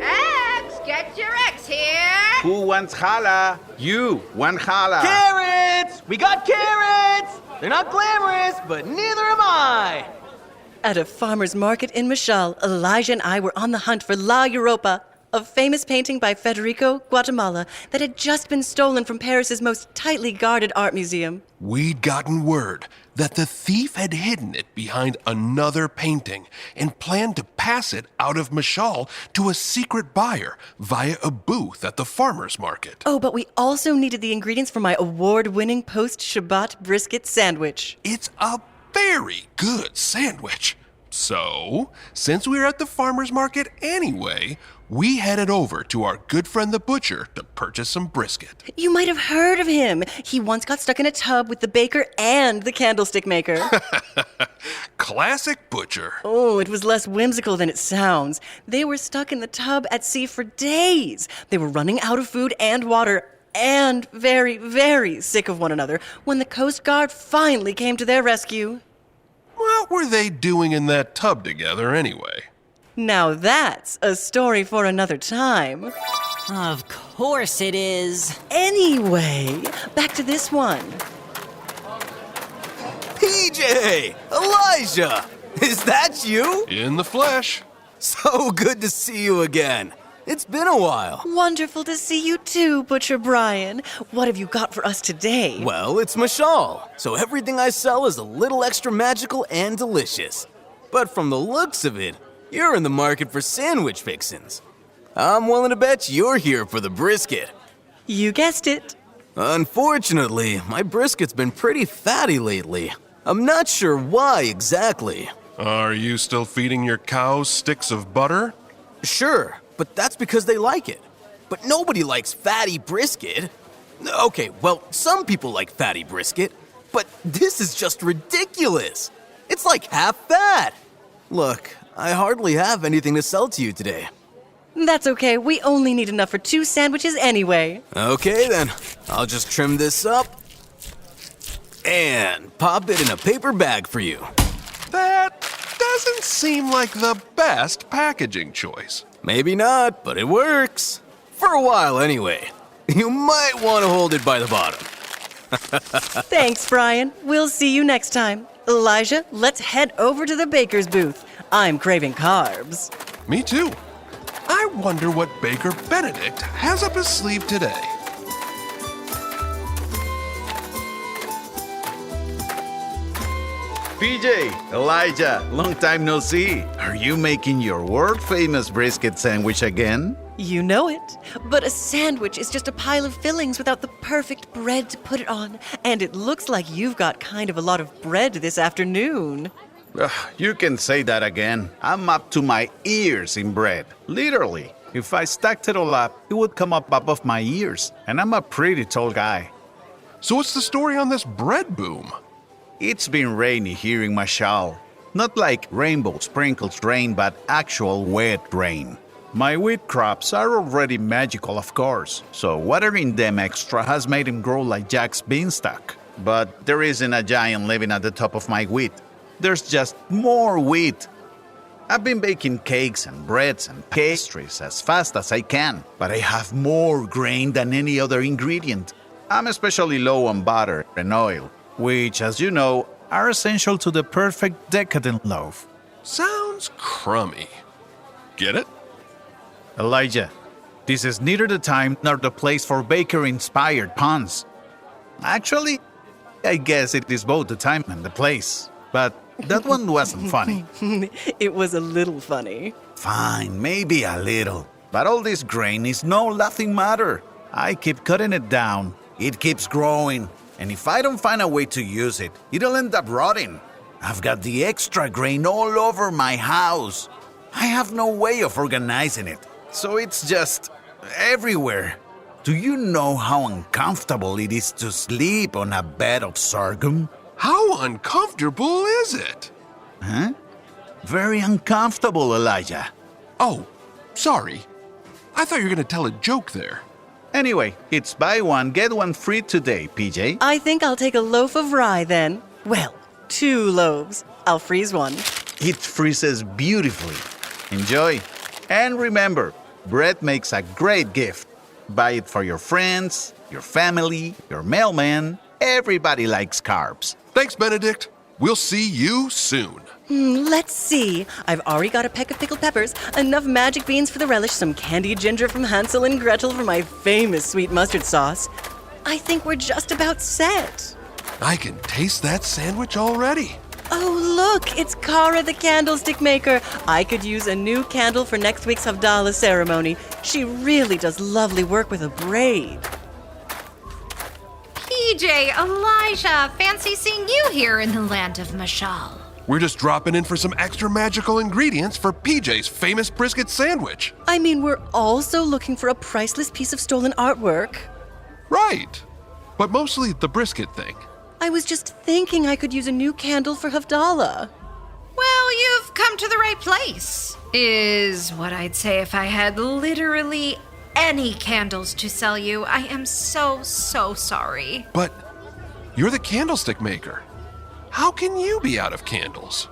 Speaker 21: Eggs, get your eggs here.
Speaker 22: Who wants challah? You want challah.
Speaker 12: Carrots! We got carrots! They're not glamorous, but neither am I.
Speaker 5: At a farmer's market in Mishal, Elijah and I were on the hunt for La Europa, a famous painting by Federico Guatemala that had just been stolen from Paris's most tightly guarded art museum.
Speaker 20: We'd gotten word that the thief had hidden it behind another painting and planned to pass it out of Mishal to a secret buyer via a booth at the farmer's market.
Speaker 5: Oh, but we also needed the ingredients for my award-winning post-Shabbat brisket sandwich.
Speaker 20: It's a very good sandwich. So, since we were at the farmer's market anyway, we headed over to our good friend the butcher to purchase some brisket.
Speaker 5: You might have heard of him. He once got stuck in a tub with the baker and the candlestick maker.
Speaker 20: Classic butcher.
Speaker 5: Oh, it was less whimsical than it sounds. They were stuck in the tub at sea for days. They were running out of food and water and very, very sick of one another when the Coast Guard finally came to their rescue.
Speaker 20: What were they doing in that tub together anyway?
Speaker 5: Now that's a story for another time.
Speaker 3: Of course it is.
Speaker 5: Anyway, back to this one.
Speaker 12: PJ! Elijah! Is that you?
Speaker 20: In the flesh.
Speaker 12: So good to see you again. It's been a while.
Speaker 5: Wonderful to see you too, Butcher Brian. What have you got for us today?
Speaker 12: Well, it's Mashal, so everything I sell is a little extra magical and delicious. But from the looks of it, you're in the market for sandwich fixins. I'm willing to bet you're here for the brisket.
Speaker 5: You guessed it.
Speaker 12: Unfortunately, my brisket's been pretty fatty lately. I'm not sure why exactly.
Speaker 20: Are you still feeding your cows sticks of butter?
Speaker 12: Sure, but that's because they like it. But nobody likes fatty brisket. Okay, well, some people like fatty brisket, but this is just ridiculous. It's like half fat. Look, I hardly have anything to sell to you today.
Speaker 5: That's okay. We only need enough for 2 sandwiches anyway.
Speaker 12: Okay, then. I'll just trim this up and pop it in a paper bag for you.
Speaker 20: That doesn't seem like the best packaging choice.
Speaker 12: Maybe not, but it works. For a while, anyway. You might want to hold it by the bottom.
Speaker 5: Thanks, Brian. We'll see you next time. Elijah, let's head over to the baker's booth. I'm craving carbs.
Speaker 20: Me too. I wonder what Baker Benedict has up his sleeve today.
Speaker 22: PJ, Elijah, long time no see. Are you making your world-famous brisket sandwich again?
Speaker 5: You know it. But a sandwich is just a pile of fillings without the perfect bread to put it on. And it looks like you've got kind of a lot of bread this afternoon.
Speaker 22: You can say that again. I'm up to my ears in bread. Literally. If I stacked it all up, it would come up above my ears. And I'm a pretty tall guy.
Speaker 20: So what's the story on this bread boom?
Speaker 22: It's been rainy here in Mashal. Not like rainbow sprinkles rain, but actual wet rain. My wheat crops are already magical, of course, so watering them extra has made them grow like Jack's beanstalk. But there isn't a giant living at the top of my wheat. There's just more wheat. I've been baking cakes and breads and pastries as fast as I can, but I have more grain than any other ingredient. I'm especially low on butter and oil, which, as you know, are essential to the perfect decadent loaf.
Speaker 20: Sounds crummy. Get it?
Speaker 22: Elijah, this is neither the time nor the place for baker-inspired puns. Actually, I guess it is both the time and the place. But that one wasn't funny.
Speaker 5: It was a little funny.
Speaker 22: Fine, maybe a little. But all this grain is no laughing matter. I keep cutting it down. It keeps growing. And if I don't find a way to use it, it'll end up rotting. I've got the extra grain all over my house. I have no way of organizing it. So it's just everywhere. Do you know how uncomfortable it is to sleep on a bed of sorghum?
Speaker 20: How uncomfortable is it?
Speaker 22: Huh? Very uncomfortable, Elijah.
Speaker 20: Oh, sorry. I thought you were going to tell a joke there.
Speaker 22: Anyway, it's buy one, get one free today, PJ.
Speaker 5: I think I'll take a loaf of rye then. Well, 2 loaves. I'll freeze one.
Speaker 22: It freezes beautifully. Enjoy. And remember, bread makes a great gift. Buy it for your friends, your family, your mailman. Everybody likes carbs.
Speaker 20: Thanks, Benedict. We'll see you soon.
Speaker 5: Let's see. I've already got a peck of pickled peppers, enough magic beans for the relish, some candied ginger from Hansel and Gretel for my famous sweet mustard sauce. I think we're just about set.
Speaker 20: I can taste that sandwich already.
Speaker 5: Oh, look, it's Kara the candlestick maker. I could use a new candle for next week's Havdalah ceremony. She really does lovely work with a braid.
Speaker 1: PJ, Elijah, fancy seeing you here in the land of Mashal.
Speaker 20: We're just dropping in for some extra magical ingredients for PJ's famous brisket sandwich.
Speaker 5: I mean, we're also looking for a priceless piece of stolen artwork.
Speaker 20: Right. But mostly the brisket thing.
Speaker 5: I was just thinking I could use a new candle for Havdalah.
Speaker 1: Well, you've come to the right place, is what I'd say if I had literally any candles to sell you. I am so sorry.
Speaker 20: But you're the candlestick maker. How can you be out of candles?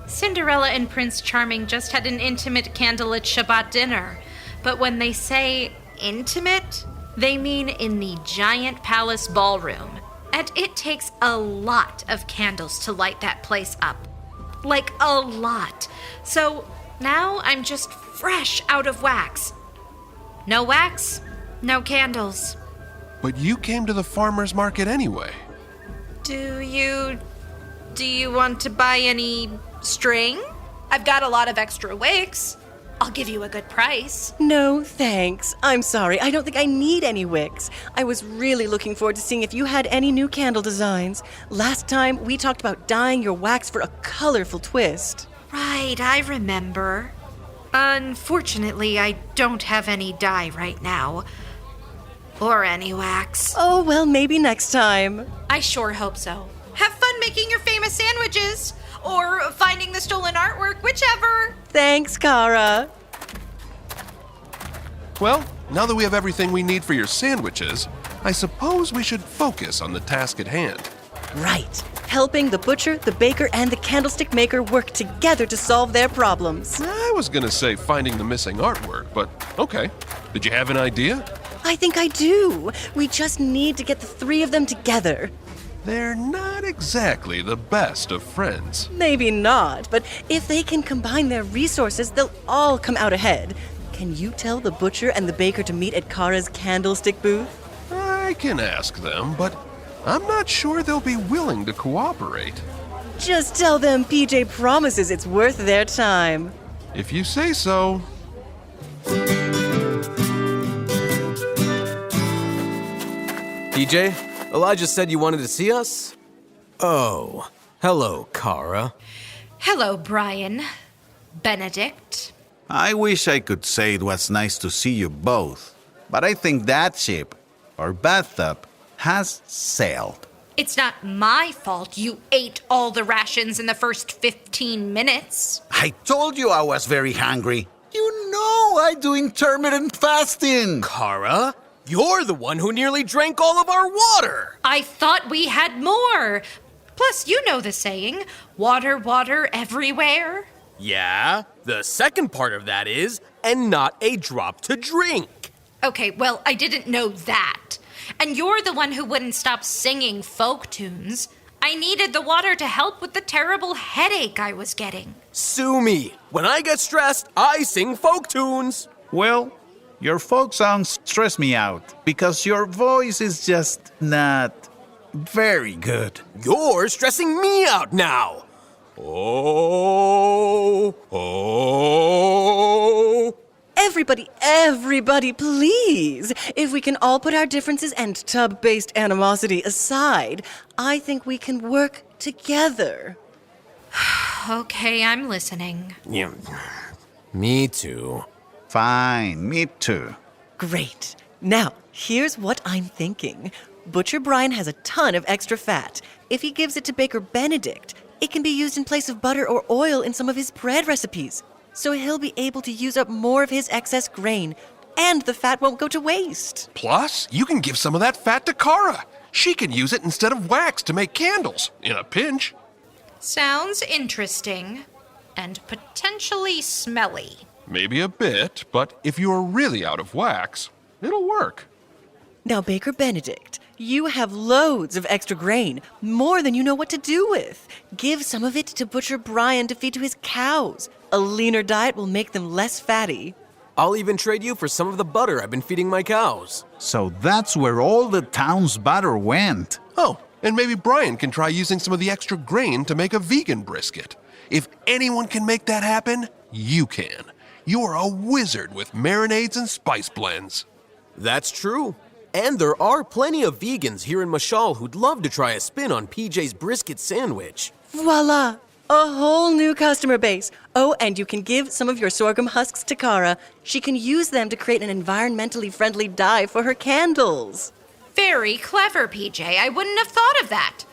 Speaker 1: Cinderella and Prince Charming just had an intimate candlelit Shabbat dinner. But when they say intimate, they mean in the giant palace ballroom. And it takes a lot of candles to light that place up. Like a lot. So now I'm just fresh out of wax. No wax, no candles.
Speaker 20: But you came to the farmer's market anyway.
Speaker 1: Do you want to buy any string? I've got a lot of extra wicks. I'll give you a good price.
Speaker 5: No, thanks. I'm sorry. I don't think I need any wicks. I was really looking forward to seeing if you had any new candle designs. Last time, we talked about dyeing your wax for a colorful twist.
Speaker 1: Right, I remember. Unfortunately, I don't have any dye right now. Or any wax.
Speaker 5: Oh, well, maybe next time.
Speaker 1: I sure hope so. Have fun making your famous sandwiches. Or finding the stolen artwork, whichever.
Speaker 5: Thanks, Kara.
Speaker 20: Well, now that we have everything we need for your sandwiches, I suppose we should focus on the task at hand.
Speaker 5: Right. Helping the butcher, the baker, and the candlestick maker work together to solve their problems.
Speaker 20: I was gonna say finding the missing artwork, but okay. Did you have an idea?
Speaker 5: I think I do. We just need to get the three of them together.
Speaker 20: They're not exactly the best of friends.
Speaker 5: Maybe not, but if they can combine their resources, they'll all come out ahead. Can you tell the butcher and the baker to meet at Kara's candlestick booth?
Speaker 20: I can ask them, but I'm not sure they'll be willing to cooperate.
Speaker 5: Just tell them PJ promises it's worth their time.
Speaker 20: If you say so.
Speaker 9: PJ, Elijah said you wanted to see us? Oh, hello, Kara.
Speaker 1: Hello, Brian. Benedict.
Speaker 22: I wish I could say it was nice to see you both, but I think that ship, or bathtub, has sailed.
Speaker 1: It's not my fault you ate all the rations in the first 15 minutes.
Speaker 22: I told you I was very hungry. You know I do intermittent fasting.
Speaker 9: Kara, you're the one who nearly drank all of our water.
Speaker 1: I thought we had more. Plus, you know the saying, water, water everywhere.
Speaker 9: Yeah, the second part of that is, and not a drop to drink.
Speaker 1: Okay, well, I didn't know that. And you're the one who wouldn't stop singing folk tunes. I needed the water to help with the terrible headache I was getting.
Speaker 9: Sue me. When I get stressed, I sing folk tunes.
Speaker 22: Well, your folk songs stress me out because your voice is just not very good.
Speaker 9: You're stressing me out now. Oh, oh.
Speaker 5: Everybody, please. If we can all put our differences and tub-based animosity aside, I think we can work together.
Speaker 1: Okay, I'm listening.
Speaker 9: Yeah, me too.
Speaker 22: Fine, me too.
Speaker 5: Great. Now, here's what I'm thinking. Butcher Brian has a ton of extra fat. If he gives it to Baker Benedict, it can be used in place of butter or oil in some of his bread recipes. So he'll be able to use up more of his excess grain, and the fat won't go to waste.
Speaker 20: Plus, you can give some of that fat to Kara. She can use it instead of wax to make candles, in a pinch.
Speaker 1: Sounds interesting. And potentially smelly.
Speaker 20: Maybe a bit, but if you're really out of wax, it'll work.
Speaker 5: Now, Baker Benedict, you have loads of extra grain, more than you know what to do with. Give some of it to Butcher Brian to feed to his cows. A leaner diet will make them less fatty.
Speaker 9: I'll even trade you for some of the butter I've been feeding my cows.
Speaker 22: So that's where all the town's butter went.
Speaker 20: Oh, and maybe Brian can try using some of the extra grain to make a vegan brisket. If anyone can make that happen, you can. You're a wizard with marinades and spice blends.
Speaker 9: That's true. And there are plenty of vegans here in Mashal who'd love to try a spin on PJ's brisket sandwich.
Speaker 5: Voila! A whole new customer base. Oh, and you can give some of your sorghum husks to Kara. She can use them to create an environmentally friendly dye for her candles.
Speaker 1: Very clever, PJ. I wouldn't have thought of that.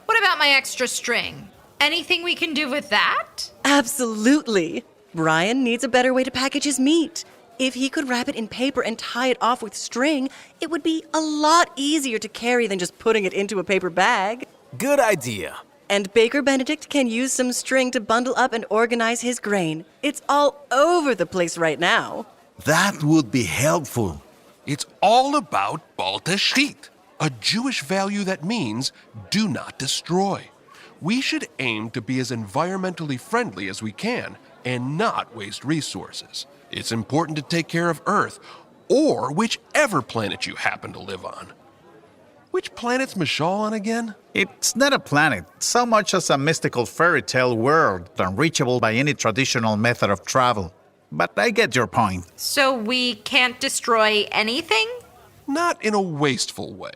Speaker 1: What about my extra string? Anything we can do with that?
Speaker 5: Absolutely. Brian needs a better way to package his meat. If he could wrap it in paper and tie it off with string, it would be a lot easier to carry than just putting it into a paper bag.
Speaker 9: Good idea.
Speaker 5: And Baker Benedict can use some string to bundle up and organize his grain. It's all over the place right now.
Speaker 22: That would be helpful.
Speaker 20: It's all about Baltashrit, a Jewish value that means do not destroy. We should aim to be as environmentally friendly as we can and not waste resources. It's important to take care of Earth, or whichever planet you happen to live on. Which planet's Mashal on again?
Speaker 22: It's not a planet, so much as a mystical fairy tale world, unreachable by any traditional method of travel. But I get your point.
Speaker 1: So we can't destroy anything?
Speaker 20: Not in a wasteful way.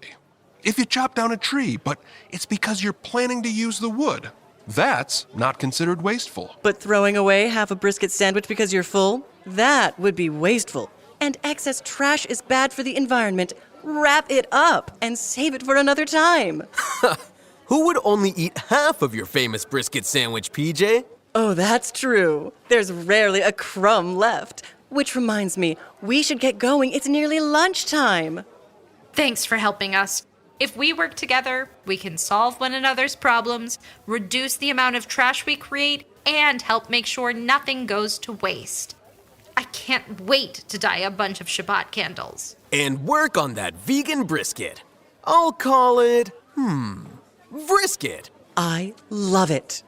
Speaker 20: If you chop down a tree, but it's because you're planning to use the wood, that's not considered wasteful.
Speaker 5: But throwing away half a brisket sandwich because you're full? That would be wasteful. And excess trash is bad for the environment. Wrap it up and save it for another time.
Speaker 9: Who would only eat half of your famous brisket sandwich, PJ?
Speaker 5: Oh, that's true. There's rarely a crumb left. Which reminds me, we should get going. It's nearly lunchtime.
Speaker 1: Thanks for helping us. If we work together, we can solve one another's problems, reduce the amount of trash we create, and help make sure nothing goes to waste. I can't wait to dye a bunch of Shabbat candles.
Speaker 9: And work on that vegan brisket. I'll call it, brisket.
Speaker 5: I love it.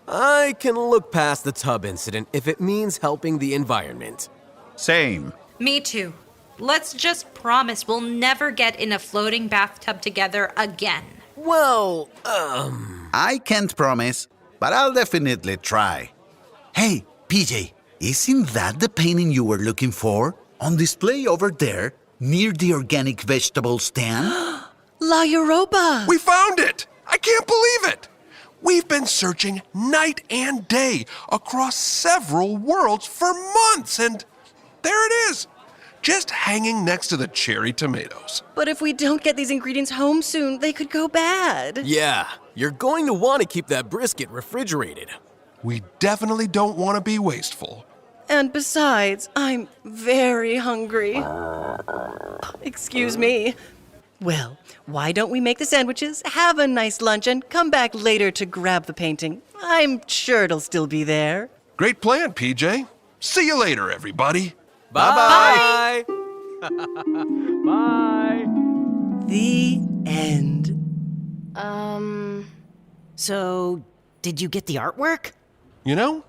Speaker 9: I can look past the tub incident if it means helping the environment.
Speaker 22: Same.
Speaker 1: Me too. Let's just promise we'll never get in a floating bathtub together again.
Speaker 9: Well,
Speaker 22: I can't promise, but I'll definitely try. Hey, PJ, isn't that the painting you were looking for? On display over there, near the organic vegetable stand?
Speaker 5: La Europa!
Speaker 20: We found it! I can't believe it! We've been searching night and day across several worlds for months, and there it is, just hanging next to the cherry tomatoes.
Speaker 5: But if we don't get these ingredients home soon, they could go bad.
Speaker 9: Yeah, you're going to want to keep that brisket refrigerated.
Speaker 20: We definitely don't want to be wasteful.
Speaker 5: And besides, I'm very hungry. Excuse me. Well, why don't we make the sandwiches, have a nice lunch, and come back later to grab the painting? I'm sure it'll still be there.
Speaker 20: Great plan, PJ. See you later, everybody.
Speaker 9: Bye-bye.
Speaker 18: Bye.
Speaker 5: The end.
Speaker 3: So, did you get the artwork?
Speaker 20: You know,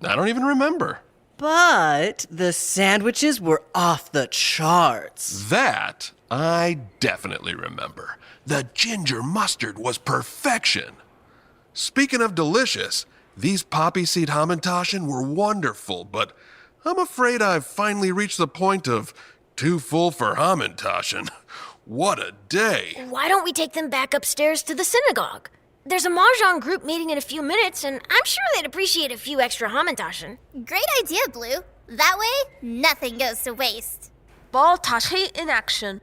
Speaker 20: I don't even remember.
Speaker 5: But the sandwiches were off the charts.
Speaker 20: That I definitely remember. The ginger mustard was perfection. Speaking of delicious, these poppy seed hamantaschen were wonderful, but I'm afraid I've finally reached the point of too full for hamantaschen. What a day.
Speaker 10: Why don't we take them back upstairs to the synagogue? There's a Mahjong group meeting in a few minutes, and I'm sure they'd appreciate a few extra hamantaschen.
Speaker 17: Great idea, Blue. That way, nothing goes to waste.
Speaker 16: Ball tashi in action.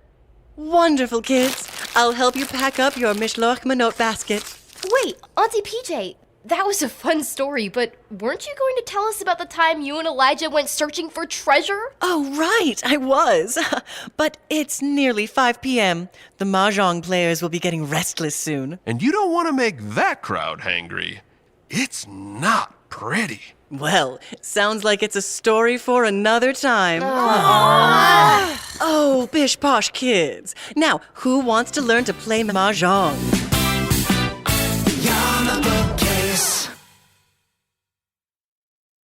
Speaker 5: Wonderful, kids. I'll help you pack up your Mishloach Manot basket.
Speaker 15: Wait, Auntie PJ, that was a fun story, but weren't you going to tell us about the time you and Elijah went searching for treasure?
Speaker 5: Oh, right, I was. But it's nearly 5 p.m. The Mahjong players will be getting restless soon.
Speaker 20: And you don't want to make that crowd hangry. It's not pretty.
Speaker 5: Well, sounds like it's a story for another time. Oh, bish posh kids. Now, who wants to learn to play Mahjong?